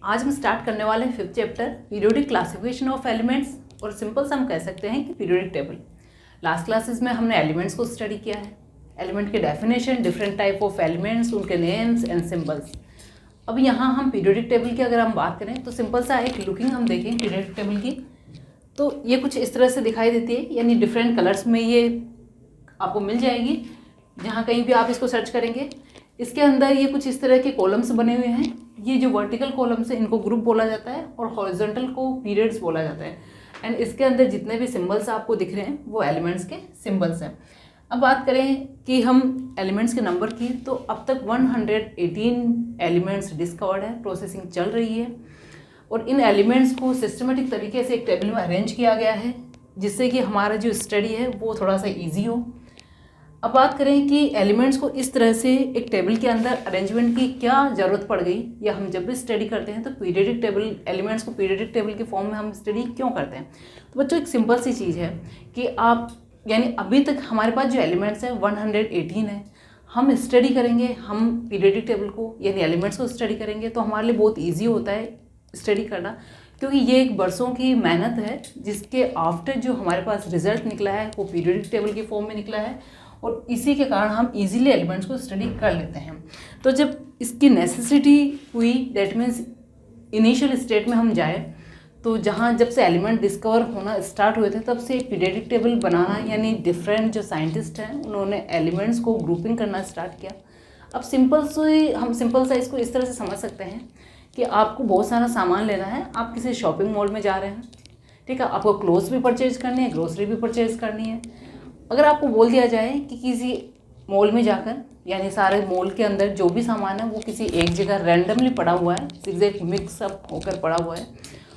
आज हम स्टार्ट करने वाले हैं 5th chapter periodic classification of elements, और सिंपल सा हम कह सकते हैं कि पीरियोडिक टेबल। लास्ट क्लासेस में हमने एलिमेंट्स को स्टडी किया है, एलिमेंट के definition, different type of elements, उनके नेम्स एंड सिंबल्स। अब यहाँ हम पीरियोडिक टेबल की अगर हम बात करें तो सिंपल सा एक लुकिंग हम देखें पीरियोडिक टेबल की, तो ये कुछ इस तरह से दिखाई देती है, यानी डिफरेंट कलर्स में ये आपको मिल जाएगी जहाँ कहीं भी आप इसको सर्च करेंगे। इसके अंदर ये कुछ इस तरह के कॉलम्स बने हुए हैं। ये जो वर्टिकल कॉलम्स हैं इनको ग्रुप बोला जाता है और हॉरिजॉन्टल को पीरियड्स बोला जाता है। एंड इसके अंदर जितने भी सिंबल्स आपको दिख रहे हैं वो एलिमेंट्स के सिंबल्स हैं। अब बात करें कि हम एलिमेंट्स के नंबर की, तो अब तक 118 एलिमेंट्स डिस्कवर्ड है, प्रोसेसिंग चल रही है और इन एलिमेंट्स को सिस्टमेटिक तरीके से एक टेबल में अरेंज किया गया है जिससे कि हमारा जो स्टडी है वो थोड़ा सा ईजी हो। अब बात करें कि एलिमेंट्स को इस तरह से एक टेबल के अंदर अरेंजमेंट की क्या ज़रूरत पड़ गई, या हम जब भी स्टडी करते हैं तो पीरियोडिक टेबल एलिमेंट्स को पीरियोडिक टेबल के फॉर्म में हम स्टडी क्यों करते हैं। तो बच्चों एक सिंपल सी चीज़ है कि आप यानी अभी तक हमारे पास जो एलिमेंट्स हैं 118 है, हम स्टडी करेंगे, हम पीरियोडिक टेबल को यानी एलिमेंट्स को स्टडी करेंगे तो हमारे लिए बहुत ईजी होता है स्टडी करना, क्योंकि ये एक बरसों की मेहनत है जिसके आफ्टर जो हमारे पास रिजल्ट निकला है वो पीरियोडिक टेबल के फॉर्म में निकला है और इसी के कारण हम इजीली एलिमेंट्स को स्टडी कर लेते हैं। तो जब इसकी नेसेसिटी हुई, दैट मीन्स इनिशियल स्टेट में हम जाए, तो जहाँ जब से एलिमेंट डिस्कवर होना स्टार्ट हुए थे तब से पीरियोडिक टेबल बनाना, यानी डिफरेंट जो साइंटिस्ट हैं उन्होंने एलिमेंट्स को ग्रुपिंग करना स्टार्ट किया। अब हम सिंपल सा इसको इस तरह से समझ सकते हैं कि आपको बहुत सारा सामान लेना है, आप किसी शॉपिंग मॉल में जा रहे हैं, ठीक है, आपको क्लोथ्स भी परचेज करनी है, ग्रोसरी भी परचेज करनी है। अगर आपको बोल दिया जाए कि किसी मॉल में जाकर, यानी सारे मॉल के अंदर जो भी सामान है वो किसी एक जगह रैंडमली पड़ा हुआ है, एग्जैक्ट मिक्सअप होकर पड़ा हुआ है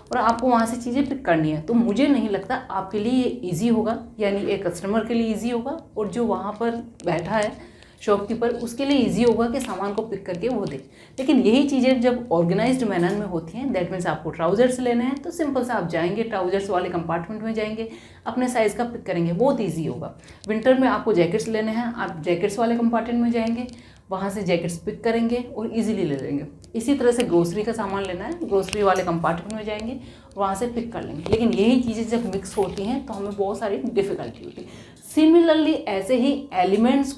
और आपको वहाँ से चीज़ें पिक करनी है, तो मुझे नहीं लगता आपके लिए ये ईजी होगा, यानी एक कस्टमर के लिए ईजी होगा और जो वहाँ पर बैठा है शॉपकीपर उसके लिए इजी होगा कि सामान को पिक करके वो दे। लेकिन यही चीज़ें जब ऑर्गेनाइज्ड मैनर में होती हैं, दैट मीन्स आपको ट्राउजर्स लेने हैं तो सिंपल सा आप जाएंगे, ट्राउजर्स वाले कंपार्टमेंट में जाएंगे, अपने साइज़ का पिक करेंगे, बहुत इजी होगा। विंटर में आपको जैकेट्स लेने हैं, आप जैकेट्स वाले कंपार्टमेंट में जाएंगे, वहाँ से जैकेट्स पिक करेंगे और ईजिली ले लेंगे। इसी तरह से ग्रोसरी का सामान लेना है, ग्रोसरी वाले कंपार्टमेंट में जाएंगे, वहाँ से पिक कर लेंगे। लेकिन यही चीज़ें जब मिक्स होती हैं तो हमें बहुत सारी डिफ़िकल्टी होती है। सिमिलरली ऐसे ही एलिमेंट्स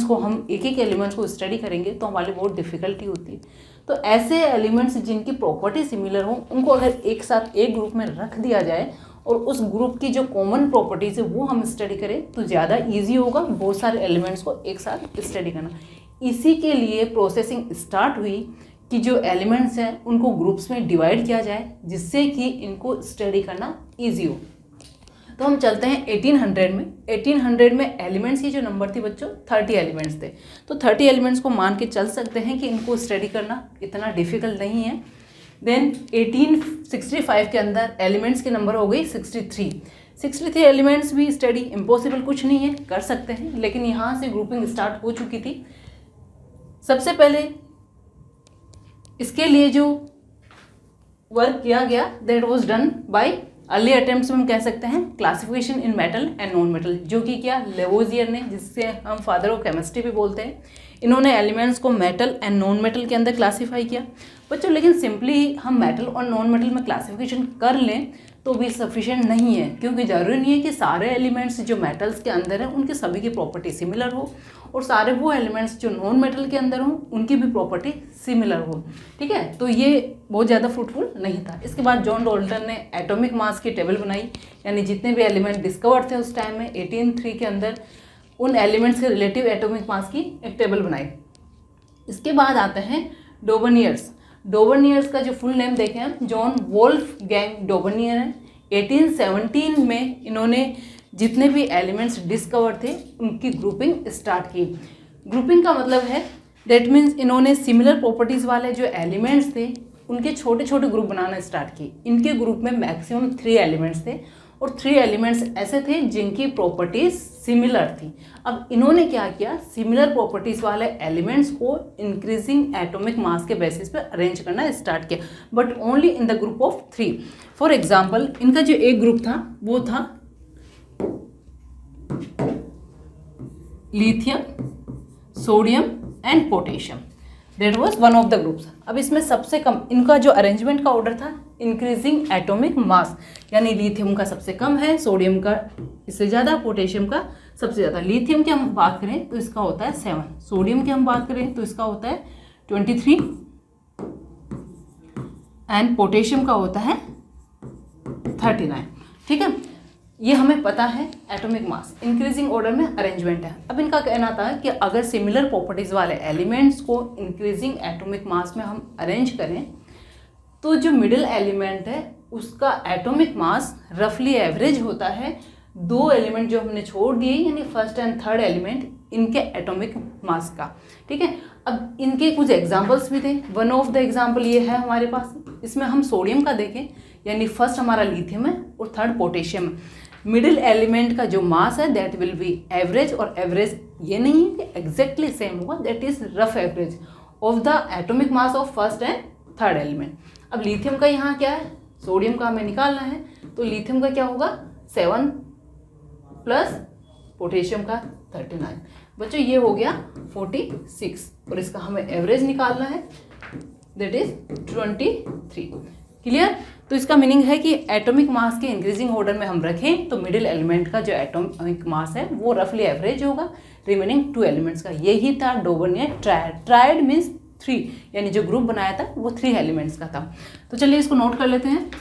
को हम एक एक एलिमेंट्स को स्टडी करेंगे तो हमारे लिए बहुत डिफ़िकल्टी होती है। तो ऐसे एलिमेंट्स जिनकी प्रॉपर्टी सिमिलर हो उनको अगर एक साथ एक ग्रुप में रख दिया जाए और उस ग्रुप की जो कॉमन प्रॉपर्टीज़ है वो हम स्टडी करें तो ज़्यादा इजी होगा बहुत सारे एलिमेंट्स को एक साथ स्टडी करना। इसी के लिए प्रोसेसिंग स्टार्ट हुई कि जो एलिमेंट्स हैं उनको ग्रुप्स में डिवाइड किया जाए जिससे कि इनको स्टडी करना ईजी हो। तो हम चलते हैं 1800 में एलिमेंट्स की जो नंबर थी बच्चों 30 एलिमेंट्स थे। तो 30 एलिमेंट्स को मान के चल सकते हैं कि इनको स्टडी करना इतना डिफ़िकल्ट नहीं है। देन 1865 के अंदर एलिमेंट्स की नंबर हो गई 63 एलिमेंट्स भी स्टडी इम्पॉसिबल कुछ नहीं है, कर सकते हैं, लेकिन यहाँ से ग्रुपिंग स्टार्ट हो चुकी थी। सबसे पहले इसके लिए जो वर्क किया गया that was done by early attempts में हम कह सकते हैं classification in metal and non metal, जो कि क्या लेवोजियर ने, जिससे हम फादर ऑफ केमिस्ट्री भी बोलते हैं, इन्होंने एलिमेंट्स को मेटल एंड नॉन मेटल के अंदर क्लासीफाई किया बच्चों। लेकिन सिंपली हम मेटल और नॉन मेटल में क्लासिफिकेशन कर लें तो भी सफिशिएंट नहीं है, क्योंकि ज़रूरी नहीं है कि सारे एलिमेंट्स जो मेटल्स के अंदर हैं उनकी सभी की प्रॉपर्टी सिमिलर हो और सारे वो एलिमेंट्स जो नॉन मेटल के अंदर हों उनकी भी प्रॉपर्टी सिमिलर हो, ठीक है। तो ये बहुत ज़्यादा फ्रूटफुल नहीं था। इसके बाद जॉन डाल्टन ने एटॉमिक मास की टेबल बनाई, यानी जितने भी एलिमेंट डिस्कवर थे उस टाइम में 1803 के अंदर उन एलिमेंट्स के रिलेटिव एटॉमिक मास की एक टेबल बनाई। इसके बाद आते हैं डोबर्नियर्स का जो फुल नेम देखें हम, जॉन वोल्फगैंग डोबर्नियर है। 1817 में इन्होंने जितने भी एलिमेंट्स डिस्कवर थे उनकी ग्रुपिंग स्टार्ट की। ग्रुपिंग का मतलब है दैट मीन्स इन्होंने सिमिलर प्रॉपर्टीज़ वाले जो एलिमेंट्स थे उनके छोटे छोटे ग्रुप बनाना स्टार्ट किए। इनके ग्रुप में मैक्सिमम 3 एलिमेंट्स थे और 3 एलिमेंट्स ऐसे थे जिनकी प्रॉपर्टीज़ सिमिलर थी। अब इन्होंने क्या किया, सिमिलर प्रॉपर्टीज़ वाले एलिमेंट्स को इंक्रीजिंग एटॉमिक मास के बेसिस पे अरेंज करना स्टार्ट किया, but only in the group of 3। For example इनका जो एक ग्रुप था वो था lithium, sodium and potassium. That was one of the groups. अब इसमें सबसे कम इनका जो अरेंजमेंट का ऑर्डर था इंक्रीजिंग एटॉमिक मास, यानी लिथियम का सबसे कम है, सोडियम का इससे ज़्यादा, पोटेशियम का सबसे ज़्यादा। लिथियम की हम बात करें तो इसका होता है 7, सोडियम की हम बात करें तो इसका होता है 23 एंड पोटेशियम का होता है 39। ठीक है, ये हमें पता है एटॉमिक मास। इंक्रीजिंग ऑर्डर में अरेंजमेंट है। अब इनका कहना था कि अगर सिमिलर प्रॉपर्टीज़ वाले एलिमेंट्स को इंक्रीजिंग एटॉमिक मास में हम अरेंज करें तो जो मिडिल एलिमेंट है उसका एटॉमिक मास रफली एवरेज होता है 2 एलिमेंट जो हमने छोड़ दिए, यानी फर्स्ट एंड थर्ड एलिमेंट, इनके एटॉमिक मास का। ठीक है, अब इनके कुछ एग्जांपल्स भी थे। वन ऑफ द एग्जांपल ये है हमारे पास, इसमें हम सोडियम का देखें, यानी फर्स्ट हमारा लिथियम है और थर्ड पोटेशियम है। मिडिल एलिमेंट का जो मास है दैट विल बी एवरेज, और एवरेज ये नहीं है कि एग्जैक्टली सेम होगा, that is rough average of the atomic mass of first and third element. अब लिथियम का यहाँ क्या है, सोडियम का हमें निकालना है, तो लिथियम का क्या होगा 7 प्लस पोटेशियम का 39। बच्चों ये हो गया 46, और इसका हमें एवरेज निकालना है दैट इज 23। क्लियर? तो इसका मीनिंग है कि एटॉमिक मास के इंक्रीजिंग ऑर्डर में हम रखें तो मिडिल एलिमेंट का जो एटॉमिक मास है वो रफली एवरेज होगा रिमेनिंग 2 एलिमेंट्स का। यही था डोबर्नियर ट्रायड। ट्रायड मीन्स 3, यानी जो ग्रुप बनाया था वो 3 एलिमेंट्स का था। तो चलिए इसको नोट कर लेते हैं।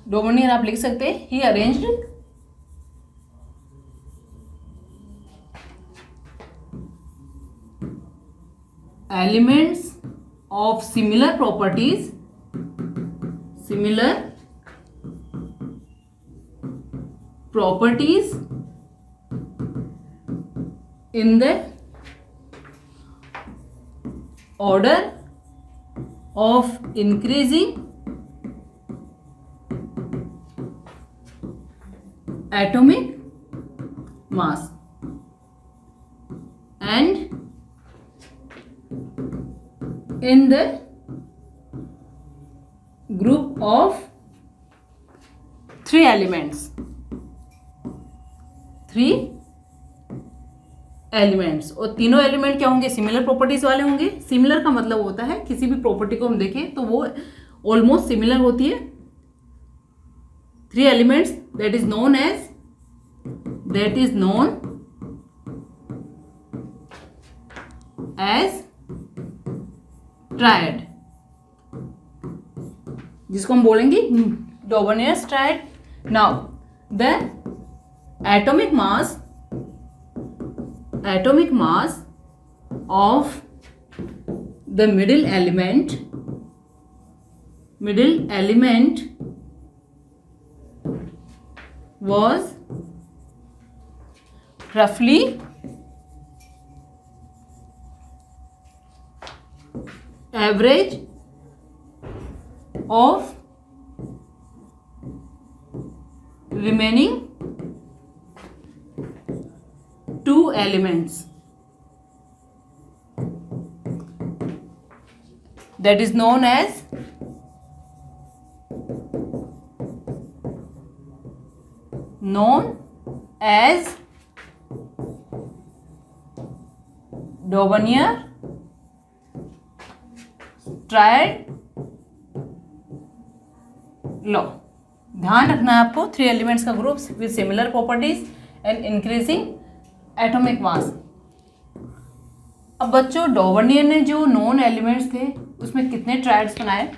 डोबर्नियर आप लिख सकते हैं, ही arranged elements of similar properties in the order of increasing atomic mass and in the group of 3 elements। 3 elements, और तीनों एलिमेंट क्या होंगे, सिमिलर प्रॉपर्टीज वाले होंगे। सिमिलर का मतलब होता है किसी भी प्रॉपर्टी को हम देखें तो वो ऑलमोस्ट सिमिलर होती है। 3 elements that is known as triad, जिसको हम बोलेंगे Dobereiner's triad. Now the atomic mass of the middle element was roughly average of remaining 2 elements, that is known as Dobereiner triad law. ध्यान रखना है आपको, 3 elements का groups with similar properties and increasing atomic mass. अब बच्चों डोबर्नियर ने जो non elements थे उसमें कितने ट्रायड्स बनाए,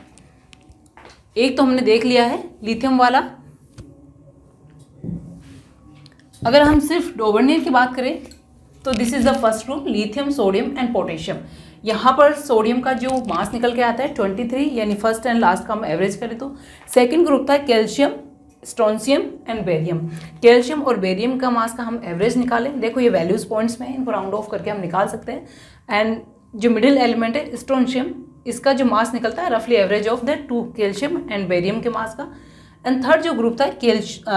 एक तो हमने देख लिया है लिथियम वाला। अगर हम सिर्फ डोबर्नियर की बात करें तो this is the first group, lithium, sodium and potassium. यहाँ पर सोडियम का जो मास निकल के आता है 23, यानी फर्स्ट एंड लास्ट का हम एवरेज करें तो। सेकंड ग्रुप था calcium, strontium and barium. Calcium और बेरियम का मास का हम एवरेज निकालें, देखो ये वैल्यूज पॉइंट्स में है, इनको राउंड ऑफ करके हम निकाल सकते हैं। एंड जो मिडिल एलिमेंट है स्ट्रोंशियम, इसका जो मास निकलता है रफली average of the 2 calcium and barium के मास का। एंड थर्ड जो ग्रुप था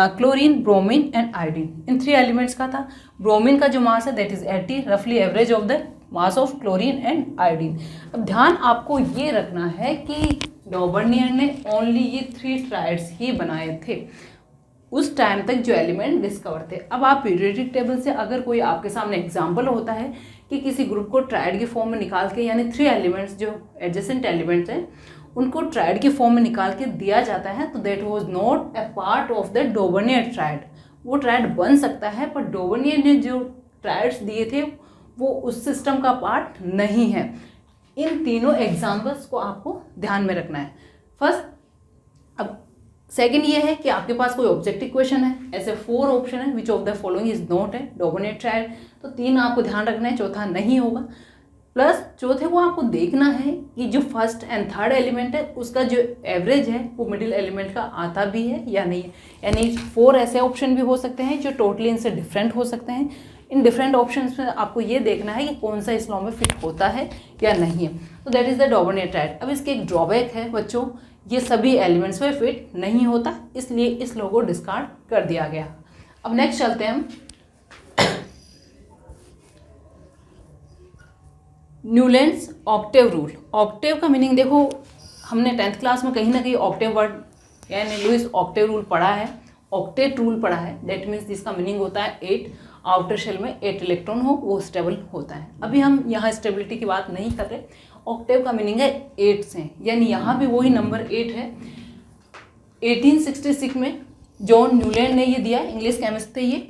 chlorine, bromine and iodine. In 3 elements का था। ब्रोमीन का जो मास है दैट इज 80, रफली average of the mass of chlorine and iodine. अब ध्यान आपको ये रखना है कि डॉबर्नियर ने ओनली ये 3 ट्राइड्स ही बनाए थे उस टाइम तक जो एलिमेंट डिस्कवर थे। अब आप पीरियोडिक टेबल से अगर कोई आपके सामने एग्जाम्पल होता है कि किसी ग्रुप को ट्राइड के फॉर्म में निकाल के, यानी 3 एलिमेंट्स जो एडजेसेंट एलिमेंट्स हैं उनको ट्राइड के फॉर्म में निकाल के दिया जाता है, तो that was not a part of the डॉबर्नियर tried. वो ट्राइड बन सकता है पर डॉबर्नियर ने जो ट्राइड्स दिए थे वो उस सिस्टम का पार्ट नहीं है। इन तीनों एग्जाम्पल्स को आपको ध्यान में रखना है। फर्स्ट, अब सेकंड ये है कि आपके पास कोई ऑब्जेक्टिव क्वेश्चन है, ऐसे 4 ऑप्शन है, which of the following is not है डॉबर्नियर ट्राइड, तो 3 आपको ध्यान रखना है, चौथा नहीं होगा। प्लस चौथे को आपको देखना है कि जो फर्स्ट एंड थर्ड एलिमेंट है उसका जो एवरेज है वो मिडिल एलिमेंट का आता भी है या नहीं है। यानी 4 ऐसे ऑप्शन भी हो सकते हैं जो टोटली इनसे डिफरेंट हो सकते हैं। इन डिफरेंट ऑप्शंस में आपको ये देखना है कि कौन सा इस लॉ में फिट होता है या नहीं है। तो दैट इज़ द डॉबर्नियर ट्राइड। अब इसके एक ड्रॉबैक है बच्चों, ये सभी एलिमेंट्स में फिट नहीं होता, इसलिए इस लॉ को डिस्कार्ड कर दिया गया। अब नेक्स्ट चलते हैं हम न्यूलैंड्स ऑक्टेव रूल। ऑक्टेव का मीनिंग देखो, हमने 10th क्लास में कहीं ना कहीं ऑक्टेव वर्ड यानी लुईस ऑक्टेव रूल पढ़ा है, ऑक्टेट रूल पढ़ा है। दैट मीन्स जिसका मीनिंग होता है 8 आउटर शेल में 8 इलेक्ट्रॉन हो वो स्टेबल होता है। अभी हम यहाँ स्टेबिलिटी की बात नहीं कर रहे। ऑक्टेव का मीनिंग है 8 से, यानी यहाँ भी वही नंबर 8 है। 1866 में जॉन न्यूलैंड ने ये दिया, इंग्लिश केमिस्ट थे ये।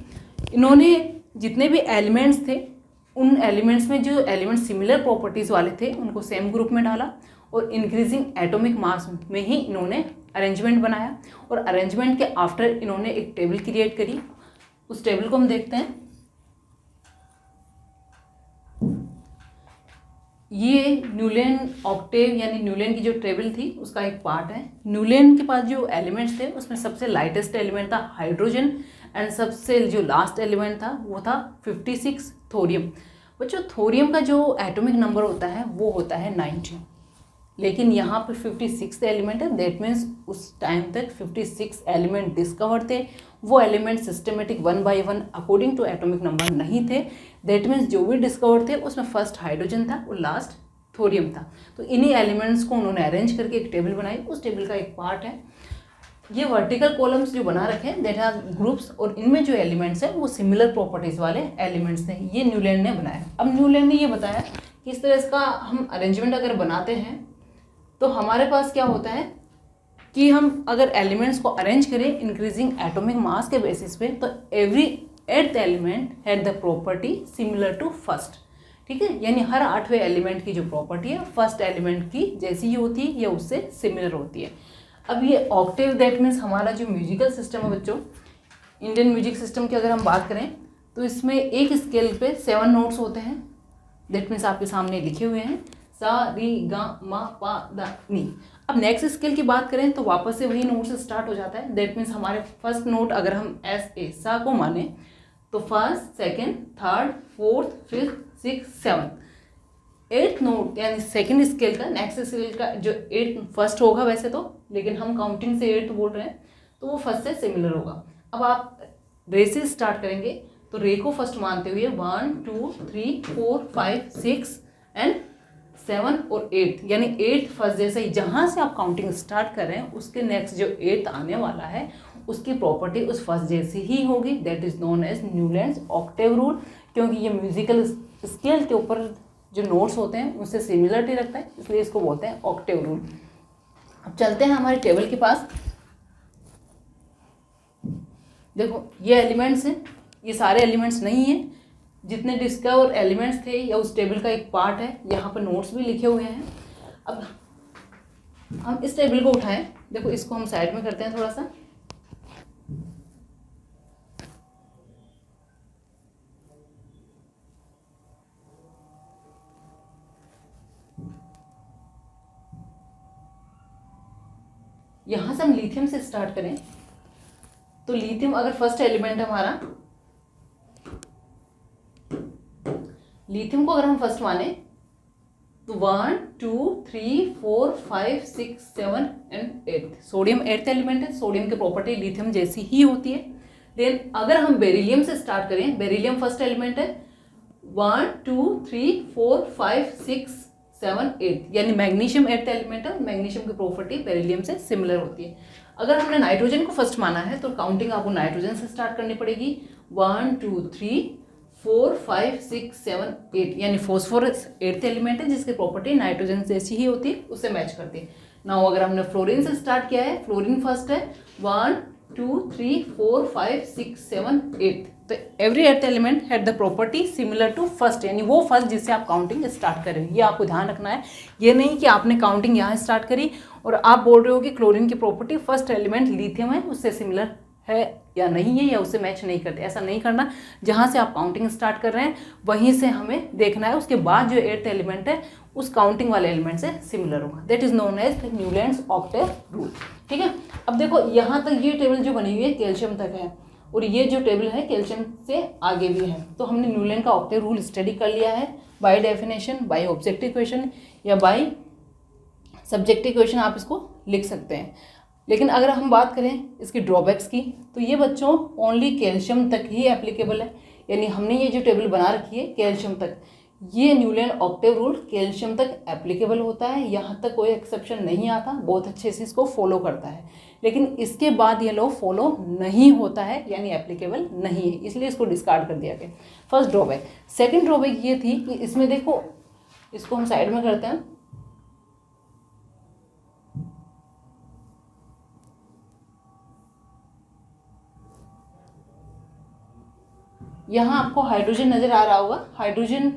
इन्होंने जितने भी एलिमेंट्स थे उन एलिमेंट्स में जो एलिमेंट सिमिलर प्रॉपर्टीज़ वाले थे उनको सेम ग्रुप में डाला और इंक्रीजिंग एटॉमिक मास में ही इन्होंने अरेंजमेंट बनाया। और अरेंजमेंट के आफ्टर इन्होंने एक टेबल क्रिएट करी, उस टेबल को हम देखते हैं। ये न्यूलैंड ऑक्टेव यानी न्यूलैंड की जो टेबल थी उसका एक पार्ट है। न्यूलैंड के पास जो एलिमेंट्स थे उसमें सबसे लाइटेस्ट एलिमेंट था हाइड्रोजन एंड सबसे जो लास्ट एलिमेंट था वो था 56 थोरियम। बच्चों थोरियम का जो एटॉमिक नंबर होता है वो होता है 90, लेकिन यहाँ पर 56 एलिमेंट है। दैट मीन्स उस टाइम तक 56 एलिमेंट डिस्कवर थे। वो element systematic 1 by 1 according to atomic number नहीं थे। दैट मीन्स जो भी डिस्कवर थे उसमें फर्स्ट हाइड्रोजन था और लास्ट थोरियम था। तो इन्हीं एलिमेंट्स को उन्होंने अरेंज करके एक टेबल बनाई, उस टेबल का एक पार्ट है। ये वर्टिकल कॉलम्स जो बना रखे हैं दैट आर ग्रुप्स, और इनमें जो एलिमेंट्स हैं वो सिमिलर प्रॉपर्टीज़ वाले एलिमेंट्स थे। ये न्यूलैंड ने बनाया। अब न्यूलैंड ने ये बताया कि इस तरह इसका हम अरेंजमेंट अगर बनाते हैं तो हमारे पास क्या होता है कि हम अगर एलिमेंट्स को अरेंज करें इंक्रीजिंग एटॉमिक मास के बेसिस पे, तो every 8th element had the property similar to first. ठीक है, यानी हर 8वें एलिमेंट की जो प्रॉपर्टी है फर्स्ट एलिमेंट की जैसी ही होती है या उससे सिमिलर होती है। अब ये ऑक्टेव दैट मीन्स हमारा जो म्यूजिकल सिस्टम है बच्चों, इंडियन म्यूजिक सिस्टम की अगर हम बात करें तो इसमें एक स्केल पे 7 नोट्स होते हैं। दैट मीन्स आपके सामने लिखे हुए हैं सा री गा मा पा दा नी। अब नेक्स्ट स्केल की बात करें तो वापस से वही नोट से स्टार्ट हो जाता है। दैट मीन्स हमारे फर्स्ट नोट अगर हम एस ए सा को माने तो first, second, third, fourth, fifth, six, seventh. 8th note यानी सेकेंड स्केल का, नेक्स्ट स्केल का जो 8th फर्स्ट होगा वैसे तो, लेकिन हम काउंटिंग से 8th बोल रहे हैं तो वो फर्स्ट से सिमिलर होगा। अब आप रे से स्टार्ट करेंगे तो रे को फर्स्ट मानते हुए 1 2 3 4 5 6 एंड 7 और 8th, यानी 8th फर्स्ट जैसे ही जहाँ से आप काउंटिंग स्टार्ट कर रहे हैं उसके नेक्स्ट जो 8th आने वाला है उसकी प्रॉपर्टी उस फर्स्ट जैसी ही होगी। That is known as Newlands octave rule, क्योंकि ये म्यूजिकल स्केल के ऊपर जो नोट्स होते हैं उनसे सिमिलरिटी रखता है, इसलिए इसको बोलते हैं ऑक्टेव रूल। अब चलते हैं हमारे टेबल के पास। देखो ये एलिमेंट्स हैं, ये सारे एलिमेंट्स नहीं हैं, जितने डिस्कवर एलिमेंट्स थे या उस टेबल का एक पार्ट है। यहाँ पर नोट्स भी लिखे हुए हैं। अब हम इस टेबल को उठाएं, देखो इसको हम साइड में करते हैं थोड़ा सा। यहाँ से हम लिथियम से स्टार्ट करें तो लिथियम अगर फर्स्ट एलिमेंट है हमारा, लिथियम को अगर हम फर्स्ट माने तो 1 2 3 4 5 6 7 एंड 8। सोडियम 8th एलिमेंट है, सोडियम की प्रॉपर्टी लिथियम जैसी ही होती है। देन अगर हम बेरिलियम से स्टार्ट करें, बेरिलियम फर्स्ट एलिमेंट है, 1 2 3 4 5 6 7, 8 यानी मैग्नीशियम 8th एलिमेंट है, मैग्नीशियम की प्रॉपर्टी बेरिलियम से सिमिलर होती है। अगर हमने नाइट्रोजन को फर्स्ट माना है तो काउंटिंग आपको नाइट्रोजन से स्टार्ट करनी पड़ेगी। 1 2 3 4 5 6 7 8 यानी फॉस्फोरस 8th एलिमेंट है जिसकी प्रॉपर्टी नाइट्रोजन जैसी ही होती है, उससे मैच करती है। नाउ अगर हमने फ्लोरीन से स्टार्ट किया है, फ्लोरीन फर्स्ट है 1 2 3 4 5 6 7 8, तो every 8th element had the property similar to first, यानी वो फर्स्ट जिससे आप काउंटिंग स्टार्ट करें। ये आपको ध्यान रखना है, ये नहीं कि आपने काउंटिंग यहाँ स्टार्ट करी और आप बोल रहे हो कि क्लोरीन की प्रॉपर्टी फर्स्ट एलिमेंट लिथियम है उससे सिमिलर है या नहीं है या उससे मैच नहीं करते, ऐसा नहीं करना। जहाँ से आप काउंटिंग स्टार्ट कर रहे हैं वहीं से हमें देखना है, उसके बाद जो 8th एलिमेंट है उस काउंटिंग वाले एलिमेंट से सिमिलर होगा। That is known as Newlands octave rule. ठीक है, अब देखो यहाँ तक ये टेबल जो बनी हुई है कैल्शियम तक है और ये जो टेबल है कैल्शियम से आगे भी है। तो हमने न्यूलैंड का ऑक्टेव रूल स्टडी कर लिया है by definition, bye objective question या बाय सब्जेक्टिव क्वेश्चन आप इसको लिख सकते हैं। लेकिन अगर हम बात करें इसकी ड्रॉबैक्स की तो ये बच्चों ओनली कैल्शियम तक ही एप्लीकेबल है, यानी हमने ये जो टेबल बना रखी है कैल्शियम तक, ये न्यूलैंड ऑक्टेव रूल कैल्शियम तक एप्लीकेबल होता है, यहाँ तक कोई एक्सेप्शन नहीं आता, बहुत अच्छे से इसको फॉलो करता है। लेकिन इसके बाद ये लॉ फॉलो नहीं होता है यानी एप्लीकेबल नहीं है, इसलिए इसको डिस्कार्ड कर दिया गया। First drawback. सेकेंड ड्रॉबैक ये थी कि इसमें देखो, इसको हम साइड में करते हैं, यहाँ आपको हाइड्रोजन नजर आ रहा होगा, hydrogen,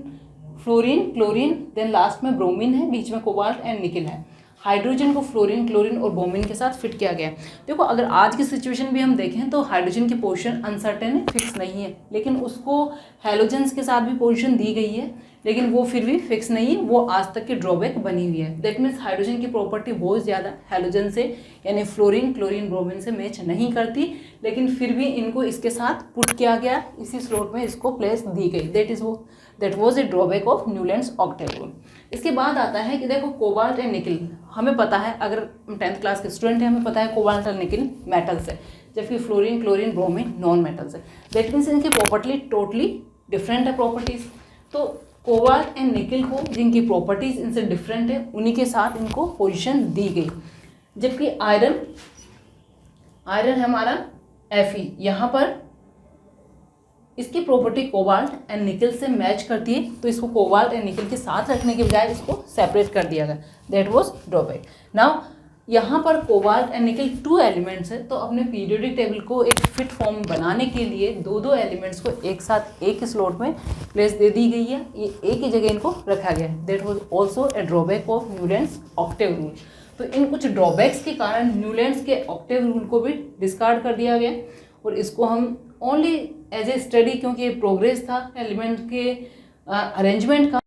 fluorine, chlorine, then last में ब्रोमीन है, बीच में कोबाल्ट एंड निकिल है। हाइड्रोजन को फ्लोरीन, क्लोरीन और ब्रोमीन के साथ फिट किया गया है। देखो अगर आज की सिचुएशन भी हम देखें तो हाइड्रोजन की पोजीशन अनसर्टेन है, फिक्स नहीं है, लेकिन उसको हैलोजेंस के साथ भी पोजीशन दी गई है, लेकिन वो फिर भी फिक्स नहीं है, वो आज तक की ड्रॉबैक बनी हुई है। दैट मीन्स हाइड्रोजन की प्रॉपर्टी बहुत ज़्यादा हैलोजन से यानी फ्लोरीन, क्लोरीन, ब्रोमीन से मैच नहीं करती, लेकिन फिर भी इनको इसके साथ पुट किया गया, इसी स्लॉट में इसको प्लेस दी गई। That was a drawback of Newlands octave rule. इसके बाद आता है कि देखो कोबाल्ट एंड निकिल, हमें पता है, अगर 10th क्लास के स्टूडेंट हैं हमें पता है कोबाल्ट और निकिल मेटल्स है, जबकि fluorine, chlorine, bromine non metals है। दैट मीन्स इनकी प्रॉपर्टी टोटली डिफरेंट है प्रॉपर्टीज़। तो कोबाल्ट एंड निकिल को जिनकी प्रॉपर्टीज़ इनसे डिफरेंट है उन्हीं के साथ इनको पोजीशन दी गई। जबकि आयरन है हमारा Fe, यहाँ पर इसकी प्रॉपर्टी कोबाल्ट एंड निकिल से मैच करती है, तो इसको कोबाल्ट एंड निकिल के साथ रखने के बजाय इसको सेपरेट कर दिया गया। That was drawback. नाउ यहाँ पर कोबाल्ट एंड निकिल 2 एलिमेंट्स है, तो अपने पीरियोडिक टेबल को एक फिट फॉर्म बनाने के लिए दो एलिमेंट्स को एक साथ एक स्लॉट में प्लेस दे दी गई है, ये एक ही जगह इनको रखा गया है। That was also a drawback of Newlands octave rule. तो इन कुछ ड्रॉबैक्स के कारण न्यूलैंड्स के ऑक्टेव रूल को भी डिस्कार्ड कर दिया गया और इसको हम ओनली एज ए स्टडी, क्योंकि ये प्रोग्रेस था एलिमेंट के अरेंजमेंट का,